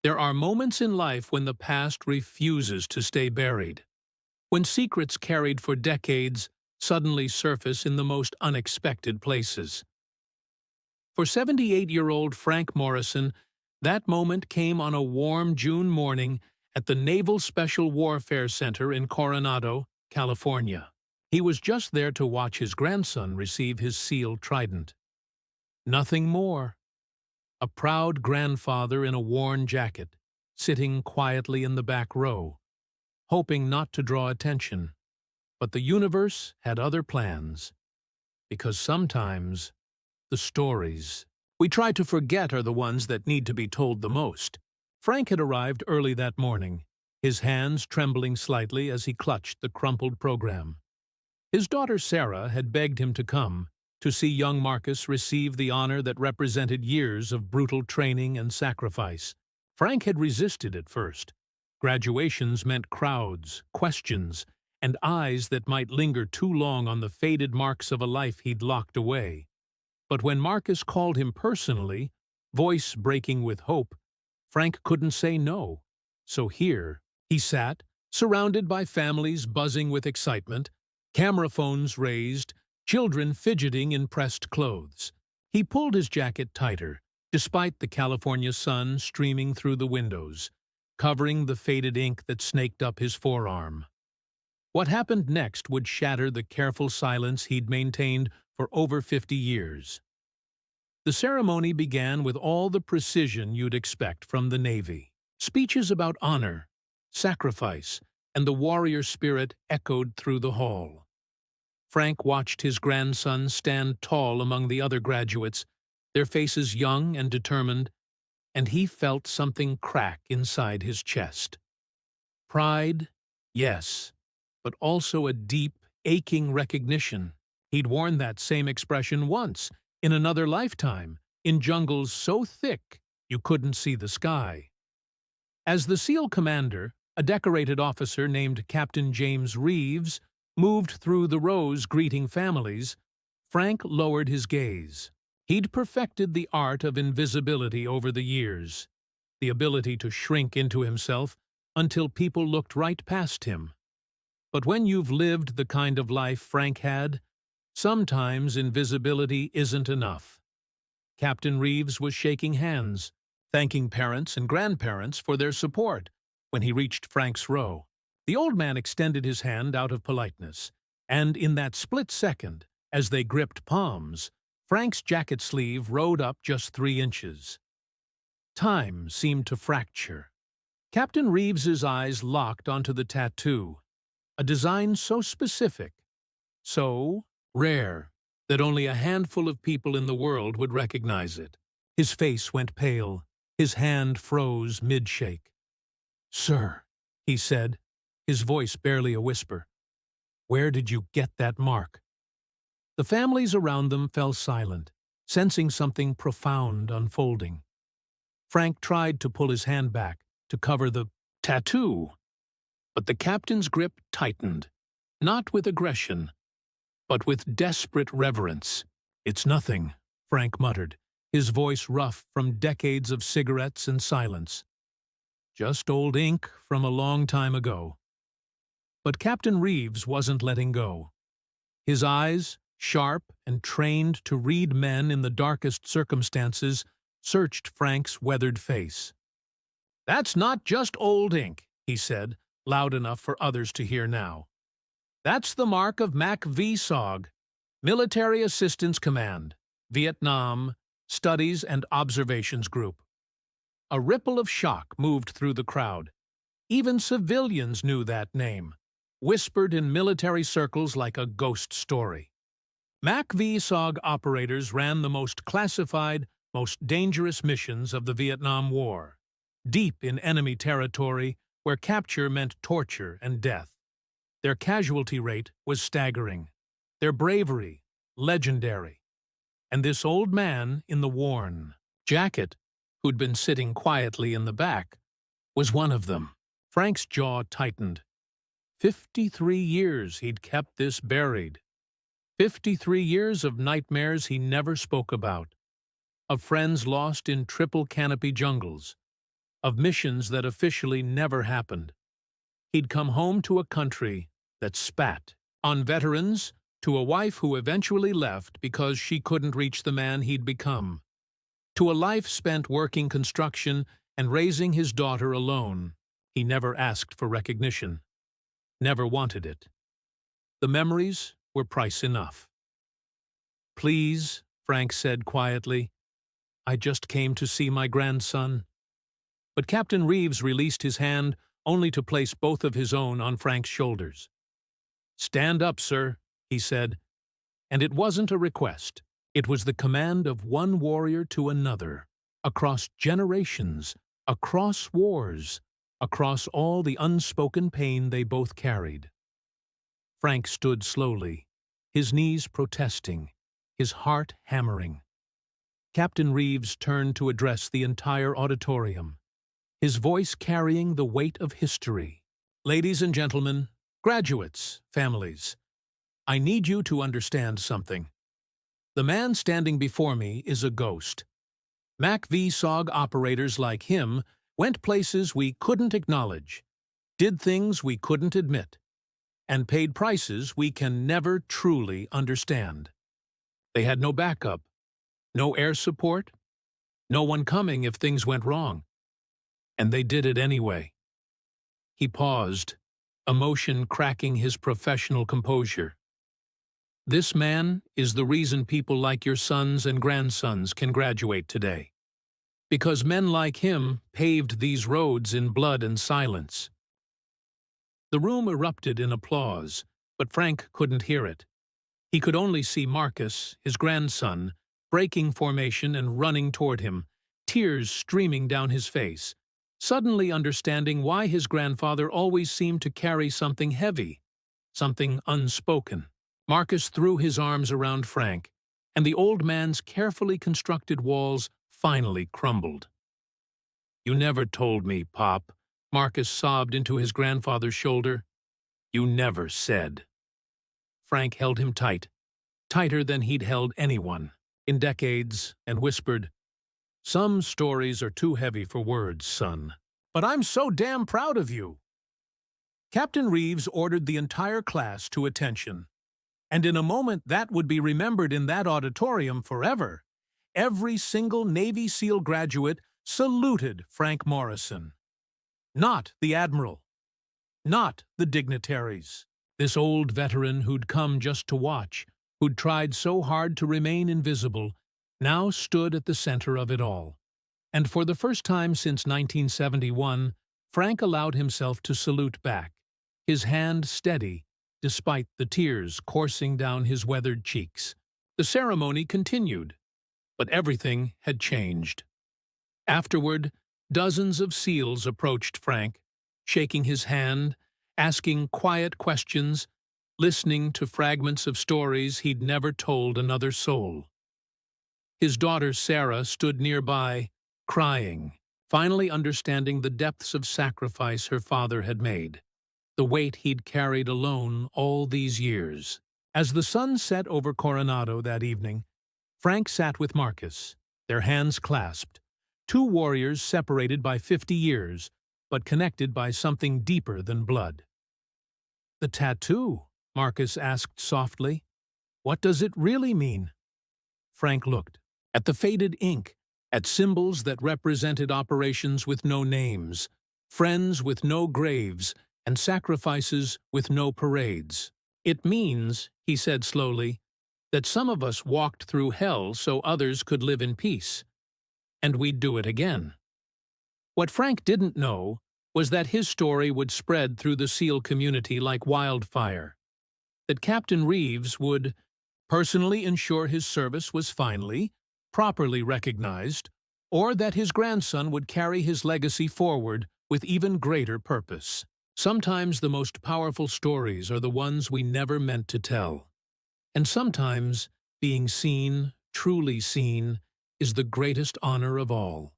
There are moments in life when the past refuses to stay buried, when secrets carried for decades suddenly surface in the most unexpected places. For 78-year-old Frank Morrison, that moment came on a warm June morning at the Naval Special Warfare Center in Coronado, California. He was just there to watch his grandson receive his SEAL Trident. Nothing more. A proud grandfather in a worn jacket, sitting quietly in the back row, hoping not to draw attention. But the universe had other plans, because sometimes the stories we try to forget are the ones that need to be told the most. Frank had arrived early that morning, his hands trembling slightly as he clutched the crumpled program. His daughter Sarah had begged him to come, to see young Marcus receive the honor that represented years of brutal training and sacrifice. Frank had resisted at first. Graduations meant crowds, questions, and eyes that might linger too long on the faded marks of a life he'd locked away. But when Marcus called him personally, voice breaking with hope, Frank couldn't say no. So here he sat, surrounded by families buzzing with excitement, camera phones raised, children fidgeting in pressed clothes. He pulled his jacket tighter, despite the California sun streaming through the windows, covering the faded ink that snaked up his forearm. What happened next would shatter the careful silence he'd maintained for over 50 years. The ceremony began with all the precision you'd expect from the Navy. Speeches about honor, sacrifice, and the warrior spirit echoed through the hall. Frank watched his grandson stand tall among the other graduates, their faces young and determined, and he felt something crack inside his chest. Pride, yes, but also a deep, aching recognition. He'd worn that same expression once, in another lifetime, in jungles so thick you couldn't see the sky. As the SEAL commander, a decorated officer named Captain James Reeves, moved through the rows greeting families, Frank lowered his gaze. He'd perfected the art of invisibility over the years, the ability to shrink into himself until people looked right past him. But when you've lived the kind of life Frank had, sometimes invisibility isn't enough. Captain Reeves was shaking hands, thanking parents and grandparents for their support when he reached Frank's row. The old man extended his hand out of politeness, and in that split second, as they gripped palms, Frank's jacket sleeve rode up just 3 inches. Time seemed to fracture. Captain Reeves's eyes locked onto the tattoo, a design so specific, so rare, that only a handful of people in the world would recognize it. His face went pale, his hand froze mid-shake. "Sir," he said, his voice barely a whisper, "where did you get that mark?" The families around them fell silent, sensing something profound unfolding. Frank tried to pull his hand back, to cover the tattoo, but the captain's grip tightened, not with aggression, but with desperate reverence. "It's nothing," Frank muttered, his voice rough from decades of cigarettes and silence. "Just old ink from a long time ago." But Captain Reeves wasn't letting go. His eyes, sharp and trained to read men in the darkest circumstances, searched Frank's weathered face. "That's not just old ink," he said, loud enough for others to hear now. "That's the mark of Mac V-SOG, Military Assistance Command, Vietnam Studies and Observations Group." A ripple of shock moved through the crowd. Even civilians knew that name, whispered in military circles like a ghost story. Mac V-SOG operators ran the most classified, most dangerous missions of the Vietnam War, deep in enemy territory where capture meant torture and death. Their casualty rate was staggering, their bravery legendary. And this old man in the worn jacket, who'd been sitting quietly in the back, was one of them. Frank's jaw tightened. 53 years he'd kept this buried. 53 years of nightmares he never spoke about, of friends lost in triple canopy jungles, of missions that officially never happened. He'd come home to a country that spat on veterans, to a wife who eventually left because she couldn't reach the man he'd become, to a life spent working construction and raising his daughter alone. He never asked for recognition, never wanted it. The memories were price enough. "Please," Frank said quietly, "I just came to see my grandson." But Captain Reeves released his hand only to place both of his own on Frank's shoulders. "Stand up, sir," he said, and it wasn't a request. It was the command of one warrior to another, across generations, across wars, across all the unspoken pain they both carried. Frank stood slowly, his knees protesting, his heart hammering. Captain Reeves turned to address the entire auditorium, his voice carrying the weight of history. "Ladies and gentlemen, graduates, families, I need you to understand something. The man standing before me is a ghost. MACV-SOG operators like him went places we couldn't acknowledge, did things we couldn't admit, and paid prices we can never truly understand. They had no backup, no air support, no one coming if things went wrong. And they did it anyway." He paused, emotion cracking his professional composure. "This man is the reason people like your sons and grandsons can graduate today. Because men like him paved these roads in blood and silence." The room erupted in applause, but Frank couldn't hear it. He could only see Marcus, his grandson, breaking formation and running toward him, tears streaming down his face, suddenly understanding why his grandfather always seemed to carry something heavy, something unspoken. Marcus threw his arms around Frank, and the old man's carefully constructed walls finally crumbled. "You never told me, Pop," Marcus sobbed into his grandfather's shoulder. "You never said." Frank held him tight, tighter than he'd held anyone in decades, and whispered, "Some stories are too heavy for words, son. But I'm so damn proud of you." Captain Reeves ordered the entire class to attention. And in a moment that would be remembered in that auditorium forever, every single Navy SEAL graduate saluted Frank Morrison. Not the admiral, not the dignitaries. This old veteran who'd come just to watch, who'd tried so hard to remain invisible, now stood at the center of it all. And for the first time since 1971, Frank allowed himself to salute back, his hand steady, despite the tears coursing down his weathered cheeks. The ceremony continued, but everything had changed. Afterward, dozens of SEALs approached Frank, shaking his hand, asking quiet questions, listening to fragments of stories he'd never told another soul. His daughter Sarah stood nearby, crying, finally understanding the depths of sacrifice her father had made, the weight he'd carried alone all these years. As the sun set over Coronado that evening, Frank sat with Marcus, their hands clasped, two warriors separated by 50 years, but connected by something deeper than blood. "The tattoo?" Marcus asked softly. "What does it really mean?" Frank looked at the faded ink, at symbols that represented operations with no names, friends with no graves, and sacrifices with no parades. "It means," he said slowly, "that some of us walked through hell so others could live in peace. And we'd do it again." What Frank didn't know was that his story would spread through the SEAL community like wildfire, that Captain Reeves would personally ensure his service was finally, properly recognized, or that his grandson would carry his legacy forward with even greater purpose. Sometimes the most powerful stories are the ones we never meant to tell. And sometimes being seen, truly seen, is the greatest honor of all.